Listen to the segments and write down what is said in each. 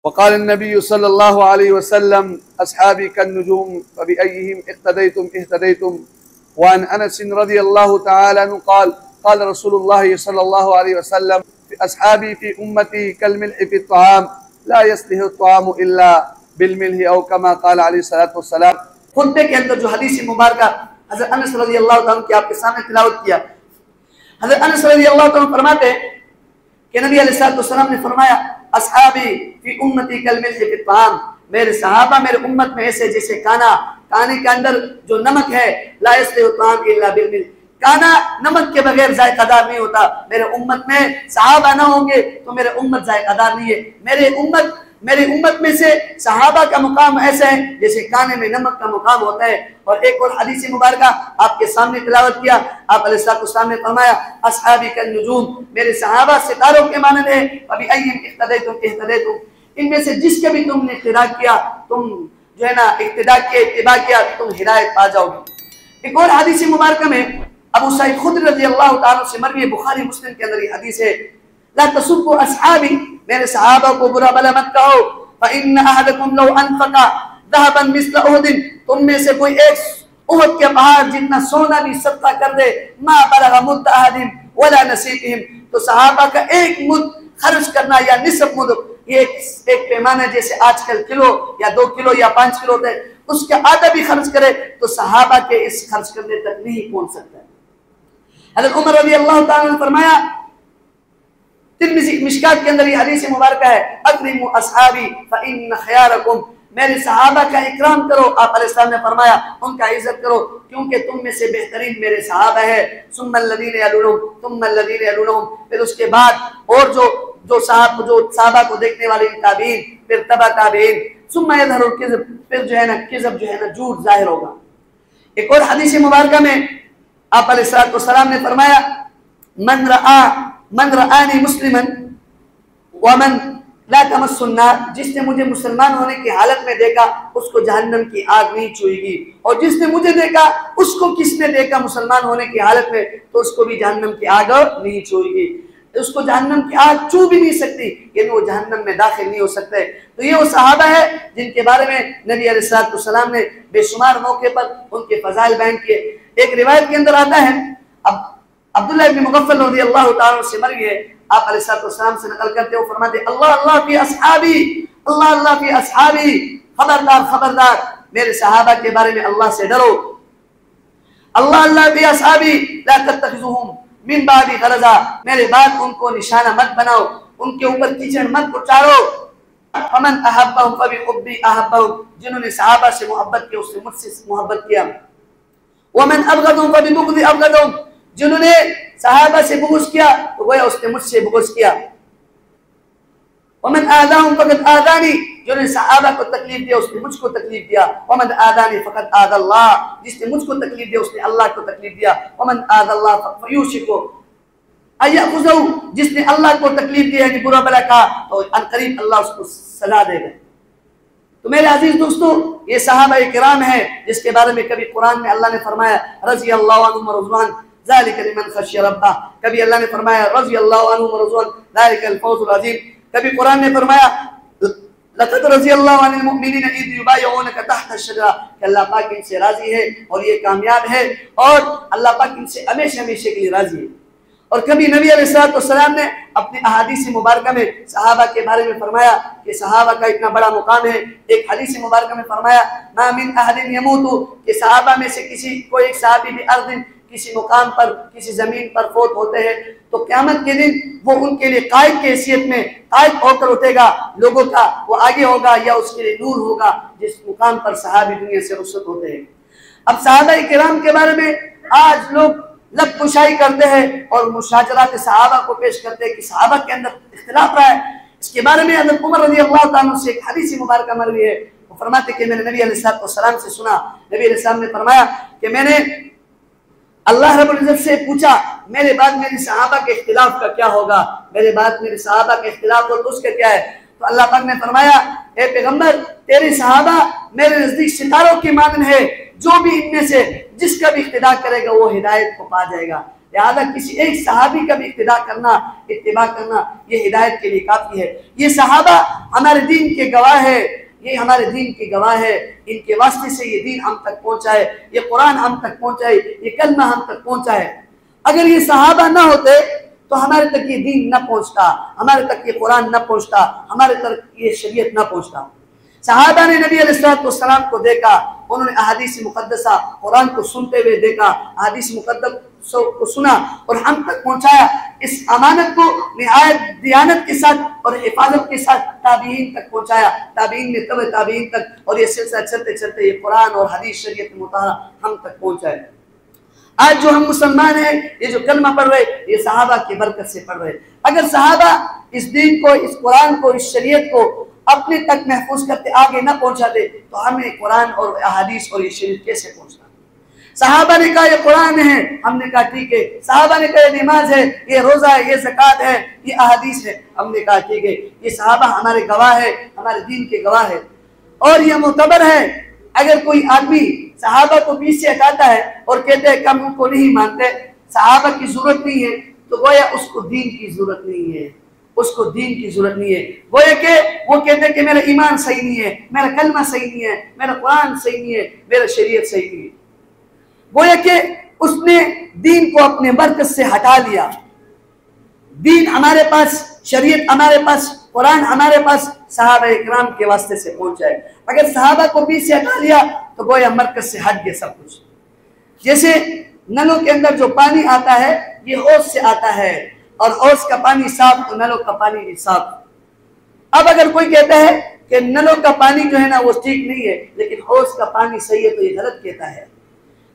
वक़ाल नबी सल्लल्लाहु अलैहि वसल्लम अस्हाबी कन्नुजूम फबिअय्यिहिम इक़्तदैतुम इह्तदैतुम व अन अनस रज़ियल्लाहु तआला अन्हु क़ाल क़ाल रसूलुल्लाह सल्लल्लाहु अलैहि वसल्लम अस्हाबी फ़ी उम्मती कल-मिल्हि फ़ी-त्तआम ला यस्लिहु त्तआमु इल्ला बिल-मिल्हि औ कमा क़ाल अलैहि सलातु वस्सलाम। खुतबे के अंदर जो हदीस मुबारक हज़रत अनस रज़ियल्लाहु तआला की आपके सामने तिलावत किया। हज़रत अनस रज़ियल्लाहु तआला फरमाते कि नबी अलैहि सलाम ने फरमाया अस्हाबी फी उम्मती कल-मिल्हि फ़ी-त्तआम, मेरे सहाबा मेरे उम्मत में ऐसे जैसे काने के अंदर जो नमक है, ला यस्लिहु त्तआम इल्ला बिल-मिल्हि, काना नमक के बगैर जायकादार नहीं होता। मेरे उम्मत में सहाबा ना होंगे तो मेरे उम्मत जायकादार नहीं है। मेरे उम्मत में से सहाबा का मुकाम ऐसा है जैसे काने में नमक का मुकाम होता है। और एक और हदीस मुबारक आपके सामने तिलावत किया। आप अलैहिस्सलाम ने फरमाया अस्हाबी कन्नुजूम, मेरे सहाबा सितारों के मानंद है। अभी अय्यिम इख्तदैतुम, इनमें से जिसके भी तुमने इक्तिदा किया, तुम जो है ना इत्तिबा किया, तुम हिदायत पा जाओगे। एक और हदीस मुबारक में अबू सईद खुदरी रज़ियल्लाहु ताला से मरवी बुखारी मुस्लिम के अंदर ये हदीस है, ला तसुब्बु अस्हाबी, मेरे सहाबा को बुरा भला मत कहो। फ़इन्न अहदकुम लौ अनफ़क़ा ज़हबन मिस्ल उहदिन, तुम में से कोई एक उहद के पहाड़ जितना सोना भी सदका कर दे, मा बलग़ मुद्द अहदिन वला नसीबिहिम, तो सहाबा का एक मुद्द खर्च करना या निसफ मुद्द, ये एक पैमाना जैसे आजकल किलो या 2 किलो या 5 किलो होता है, उसके आधा भी खर्च करे तो सहाबा के इस खर्च करने तक नहीं पहुंच सकता है। हज़रत उमर रज़ियल्लाहु ताला ने फरमाया, तिर्मिज़ी मिशकात के अंदर ये हदीस मुबारक है, अकरिमु अस्हाबी फ़इन्न खयारकुम, मेरे सहाबा का इकराम करो। आप अलैहिस्सलाम ने फरमाया उनका इज्जत करो क्योंकि तुम में से बेहतरीन मेरे सहाबा है। सुम्मल्लज़ीना यलूनहुम, फिर उसके बाद और जो सहाबा को देखने वाले ताबीन, फिर तबा ताबीन, सुम्मा यज़हरुल किज़्ब, फिर जो है ना झूठ जाहिर होगा। एक और हदीस मुबारक में आप अलैहिस्सलाम ने फरमाया मन रआनी मुस्लिमन व मन ला तमस्सुन नार, जिसने मुझे मुसलमान होने की हालत में देखा उसको जहन्नम की आग नहीं छुएगी, और जिसने मुझे देखा उसको किसने देखा मुसलमान होने की हालत में तो उसको भी जहन्नम की आग नहीं छुएगी। उसको जहन्नम की आग छू भी नहीं सकती, यानी वो जहन्नम में दाखिल नहीं हो सकते। तो ये वो सहाबा है जिनके बारे में नबी अलैहिस्सलाम ने बेशुमार मौके पर उनके फजाइल बयान किए। एक रिवायत के अंदर आता है, अब अब्दुल्लाह इब्न मुगफ्फल रज़ियल्लाहु ताला से मरवी है, आप अलैहिस्सलाम से नकल करते हो, फरमाते अल्लाह अल्लाह फी अस्हाबी, अल्लाह अल्लाह फी अस्हाबी, खबरदार खबरदार मेरे सहाबा के बारे में अल्लाह से डरो। अल्लाह अल्लाह फी अस्हाबी ला तत्तखिज़ुहुम मिन बादी गरज़ा, मेरे बाद उनको निशाना मत बनाओ, उनके ऊपर कीचड़ मत उतारो। फमन अहब्बहुम फबिहुब्बी अहब्बहुम, जिन्होंने सहाबा से मोहब्बत की उसने मुझसे मोहब्बत किया। वमन अबग़दहुम फबिबुग़्ज़ी अबग़दहुम, जिन्होंने सहाबा से बुग़्ज़ किया तो गोया उसने मुझसे बुग़्ज़ किया। वमन आज़ाहुम फ़क़द आज़ानी, जिन्होंने सहाबा को तकलीफ दिया उसने मुझको तकलीफ दिया। वमन आज़ानी फ़क़द आज़ल्लाह, जिसने मुझको तकलीफ दिया उसने अल्लाह को तकलीफ दिया। वमन आज़ल्लाह फ़यूशिकु अयख़ुज़हु, जिसने अल्लाह को तकलीफ दिया यानी बुरा भला कहा तो अनक़रीब अल्लाह उसको सजा देगा। तो मेरे अजीज दोस्तों, ये सहाबा किराम है जिसके बारे में कभी कुरान में अल्लाह ने फरमाया रज़ियल्लाहु अन्हुम व रज़वान ज़ालिका लिमन ख़शिय रब्बह, कभी अल्लाह ने फरमाया रज़ियल्लाहु अन्हुम व रज़वान ज़ालिकल फ़ौज़ुल अज़ीम, कभी कुरान ने फरमाया लक़द रज़ियल्लाहु अनिल मुअमिनीना इज़ युबायिऊनका तहत अश-शजरा, कि अल्लाह पाक इनसे राजी है और ये कामयाब है और अल्लाह पाक इनसे हमेशा हमेशा के लिए राजी है। और कभी नबी अलैहिस्सलाम ने अपने अहादीस मुबारक में सहाबा के बारे में फरमाया कि सहाबा का इतना बड़ा मुकाम है। एक हदीस मुबारक में फरमाया मा मिन अहदिन यमूतु, कि सहाबा में से कोई एक सहाबी भी अर्दिन, किसी मुकाम पर किसी जमीन पर फौत होते हैं तो क़यामत के दिन वो उनके लिए कायद की हैसियत में कायद होकर उठेगा, लोगों का वो आगे होगा या उसके लिए नूर होगा जिस मुकाम पर सहाबी दुनिया से रुखसत होते हैं। अब सहाबा किराम के बारे में आज लोग लब कुशाई करते हैं और मुशाजरात सहाबा को पेश करते हैं कि सहाबा के अंदर इख्तिलाफ रहा है। इसके बारे में हज़रत उमर रज़ियल्लाहु ताला से एक हदीस मुबारक मरवी है, वो फरमाते कि मैंने नबी अलैहिस्सलाम से सुना, नबी अलैहिस्सलाम ने फरमाया कि मैंने अल्लाह रब्बुल इज़्ज़त से पूछा मेरे बाद मेरे सहाबा के इख्तिलाफ का क्या होगा, मेरे बाद मेरे सहाबा के इख्तिलाफ और उसका क्या है। तो अल्लाह पाक ने फरमाया ए पैगंबर, तेरे सहाबा मेरे नजदीक सितारों की मानन है, जो भी इनमें से जिसका भी इख्तिदा करेगा वो हिदायत को पा जाएगा। लिहाजा किसी एक सहाबी का भी इत्तिबा करना ये हिदायत के लिए काफी है। ये सहाबा हमारे दीन के गवाह है, ये हमारे दीन के गवाह है। इनके वास्ते से ये दीन हम तक पहुंचा है, ये कुरान हम तक पहुंचा है, ये कलमा हम तक पहुंचा है। अगर ये सहाबा ना होते तो हमारे तक ये दीन न पहुंचता, हमारे तक ये कुरान न पहुंचता, हमारे तक ये शरीयत न पहुंचता। सहाबा ने नबी अलैहिस्सलाम को देखा, उन्होंने अहादीस मुकद्दसा कुरान को सुनते हुए देखा, अहादीस मुकद्दस को सुना और हम तक पहुंचाया। इस अमानत को निहायत दियानत के साथ और हिफाजत के साथ ताबीईन तक पहुंचाया, ताबीईन ने तब ताबीईन तक, और ये सिलसिला चलते चलते ये कुरान और हदीस शरीयत मुताहरा हम तक पहुंचाए। आज जो हम मुसलमान हैं, ये जो कलमा पढ़ रहे, ये सहाबा की बरकत से पढ़ रहे। अगर सहाबा इस दीन को, इस कुरान को, इस शरीयत को अपने तक महफूज करते आगे न पहुंचाते तो हमें कुरान और अहादीस और ये शरीयत कैसे पहुंचना। सहाबा ने कहा ये कुरान है, हमने कहा ठीक है। सहाबा ने कहा ये नमाज है, ये रोजा है, ये ज़कात है, ये अहादीस है, हमने कहा ठीक है। ये सहाबा हमारे गवाह है, हमारे दीन के गवाह है और ये मुतबर है। अगर कोई आदमी सहाबा को बीच से हटाता है और कहते हैं कि हम उनको नहीं मानते, सहाबा की जरूरत नहीं है, तो गोया उसको दीन की जरूरत नहीं है, उसको दीन की जरूरत नहीं है। गोया के वो कहते हैं कि मेरा ईमान सही नहीं है, मेरा कलमा सही नहीं है, मेरा कुरान सही नहीं है, मेरा शरीयत सही नहीं है। गोया के उसने दीन को अपने मरकज से हटा लिया। दीन हमारे पास, शरीयत हमारे पास, कुरान हमारे पास सहाबा इकराम के वास्ते से पहुंचा है। अगर सहाबा को बीच से हटा लिया तो गोया मरकज से हट गया सब कुछ। जैसे नलों के अंदर जो पानी आता है ये हौज से आता है और हौज का पानी साफ तो नलों का पानी भी साफ। अब अगर कोई कहता है कि नलों का पानी जो है ना वो ठीक नहीं है लेकिन हौज का पानी सही है तो ये गलत कहता है।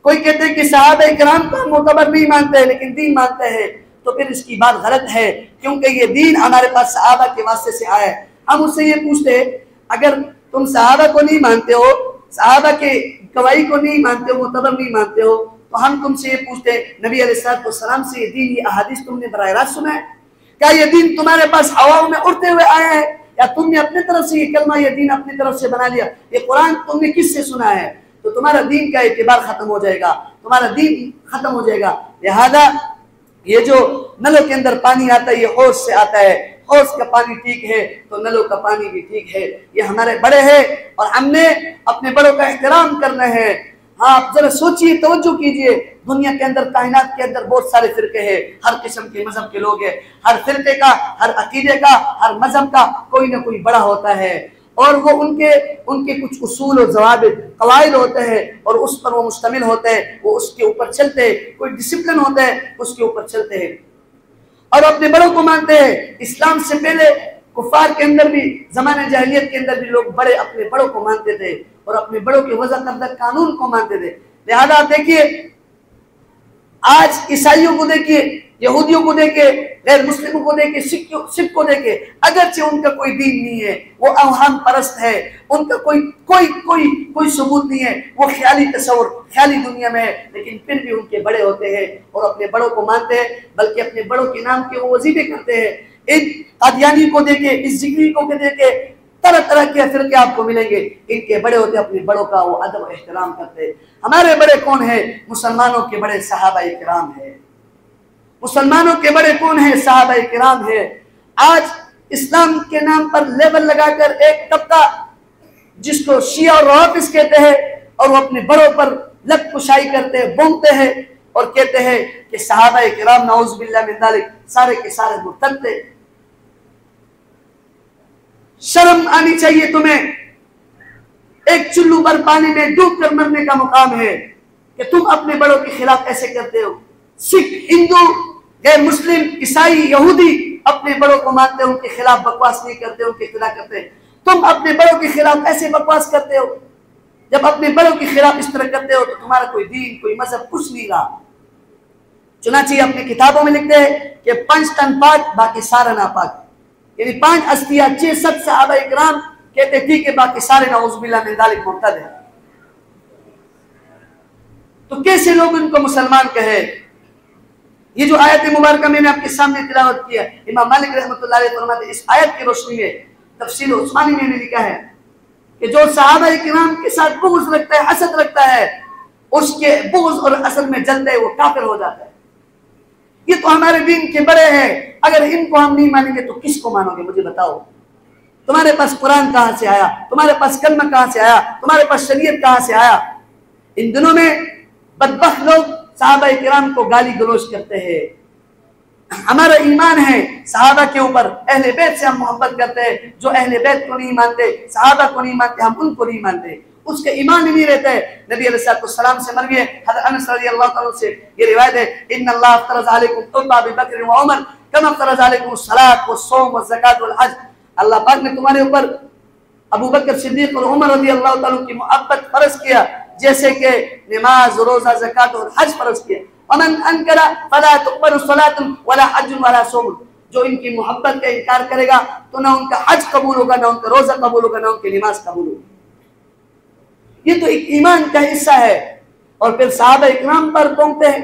कोई कहते हैं कि सहाबा इकराम को हम मोतबर नहीं मानते लेकिन दीन मानते हैं, तो फिर इसकी बात गलत है, क्योंकि ये दीन हमारे पास सहाबा के वास्ते से आया है। हम उससे ये पूछते हैं, अगर तुम सहाबा को नहीं मानते हो, सहाबा के गवाही को नहीं मानते हो, मोतबर नहीं मानते हो, तो हम तुमसे ये पूछते हैं, नबी अलैहिस्सलाम से ये दीन, ये अहादीस तुमने बराह रास्त सुना है? क्या ये दीन तुम्हारे पास हवाओं में उड़ते हुए आया है या तुमने अपनी तरफ से ये कलमा, ये दीन अपनी तरफ से बना लिया? ये कुरान तुमने किससे सुना है? तो तुम्हारा दीन का एतबार खत्म हो जाएगा, तुम्हारा दीन खत्म हो जाएगा। लिहाजा ये जो नलों के अंदर पानी आता है ये हौज से आता है, हौज का पानी ठीक है तो नलों का पानी भी ठीक है। ये हमारे बड़े हैं और हमने अपने बड़ों का एहतराम करना है। हाँ, आप जरा सोचिए, तवज्जो कीजिए, दुनिया के अंदर, कायनात के अंदर बहुत सारे फिरके हैं, हर किस्म के मजहब के लोग हैं। हर फिरके का, हर अकीदे का, हर मजहब का कोई ना कोई बड़ा होता है और वो उनके कुछ उसूल और ज़वाबित, कवायद होते हैं और उस पर वो मुश्तमिल होते हैं, वो उसके ऊपर चलते हैं। कोई डिसिप्लिन होता है उसके ऊपर चलते हैं और अपने बड़ों को मानते हैं। इस्लाम से पहले कुफार के अंदर भी, ज़माने जाहिलियत के अंदर भी लोग बड़े अपने बड़ों को मानते थे और अपने बड़ों के वज़ा करदा कानून को मानते थे। लिहाजा आप देखिए, आज ईसाइयों को देखिए, यहूदियों को देखे, गैर मुस्लिमों को देखे, सिख को देखे, अगरचे उनका कोई दीन नहीं है, वो अवहाम परस्त है, उनका कोई सबूत नहीं है, वो ख्याली तस्वुर, ख्याली दुनिया में है, लेकिन फिर भी उनके बड़े होते हैं और अपने बड़ों को मानते हैं, बल्कि अपने बड़ों के नाम के वो वजीफे करते हैं। इन कादियानी को देखे, इस जिगरी को देखे, तरह तरह के फिरके आपको मिलेंगे। इनके बड़े होते अपने बड़ों का वो अदब एहतराम करते हैं। हमारे बड़े कौन है? मुसलमानों के बड़े सहाबा इकराम है। मुसलमानों के बड़े कौन है? सहाबा इकराम है। आज इस्लाम के नाम पर लेबल लगाकर एक तबका जिसको शिया और रवाफिज कहते हैं और वो अपने बड़ों पर लब कुशाई करते हैं, बोलते हैं और कहते हैं कि सहाबा इकराम नाउज़ बिल्लाह मिन ज़ालिक सारे के सारे मुर्तद थे। शर्म आनी चाहिए तुम्हें। एक चुल्लू भर पानी में डूब कर मरने का मुकाम है कि तुम अपने बड़ों के खिलाफ ऐसे करते हो। सिख, हिंदू, गैर मुस्लिम, ईसाई, यहूदी अपने बड़ों को मानते हो, उनके खिलाफ बकवास नहीं करते, उनके खिलाफ करते। तुम अपने बड़ों के खिलाफ ऐसे बकवास करते हो। जब अपने बड़ों के खिलाफ इस तरह करते हो तो तुम्हारा कोई दीन, कोई मजहब कुछ नहीं रहा। चुनांचे अपनी किताबों में लिखते हैं कि 5 टन पाक बाकी सारा नापाक, यानी 5 अस्तिया 6 सहाबा इकराम कहते ठीक है, बाकी सारे नाउज़ बिल्लाह मिन ज़ालिक मुर्तद है। तो कैसे लोग उनको मुसलमान कहे? ये जो आयत मुबारक मैंने आपके सामने तिलावत किया, इमाम मालिक रहमतुल्लाह अलैह फरमाते इस आयत की रोशनी में तफसील उस्मानी में लिखा है कि जो सहाबा इकराम के साथ बुग़्ज़ रखता है, हसद रखता है, उसके बुग़्ज़ और हसद में जलता है वो काफिर हो जाता है। ये तो हमारे दीन के बड़े हैं। अगर इनको हम नहीं मानेंगे तो किसको मानोगे? मुझे बताओ। तुम्हारे पास कुरान कहां से आया? तुम्हारे पास कलमा कहां से आया? तुम्हारे पास शरीयत कहां से आया? इन दिनों में बदबख्त लोग सहाबा किराम को गाली गलौज करते हैं। हमारा ईमान है सहाबा के ऊपर, अहले बैत से हम मोहब्बत करते हैं। जो अहले बैत को नहीं मानते, सहाबा को नहीं मानते, हम उनको नहीं मानते, उसके ईमान नहीं रहते। नबी अलैहिस्सलाम से मरवी है, हज़रत अनस रज़ियल्लाहु ताला से ये रिवायत है, इन्ना अल्लाह फ़रज़ अलैकुम तुबा अबी बकर व उमर कमा फ़रज़ अलैकुम सलात व सौम व ज़कात व हज। अल्लाह पाक ने तुम्हारे ऊपर अबू बकर सिद्दीक और उमर रज़ियल्लाहु ताला की मोहब्बत फर्ज किया, जैसे कि नमाज, रोजा, ज़कात और हज फर्ज किया। वमन अनकरा फला तुक़बलु सलातुन वला हज्जुन वला सौम। जो इनकी मोहब्बत का इनकार करेगा तो ना उनका हज कबूल होगा, ना उनका रोजा कबूल होगा, ना उनकी नमाज कबूल होगी। ये तो एक ईमान का हिस्सा है। और फिर सहाबा इकराम पर पहुंचते हैं,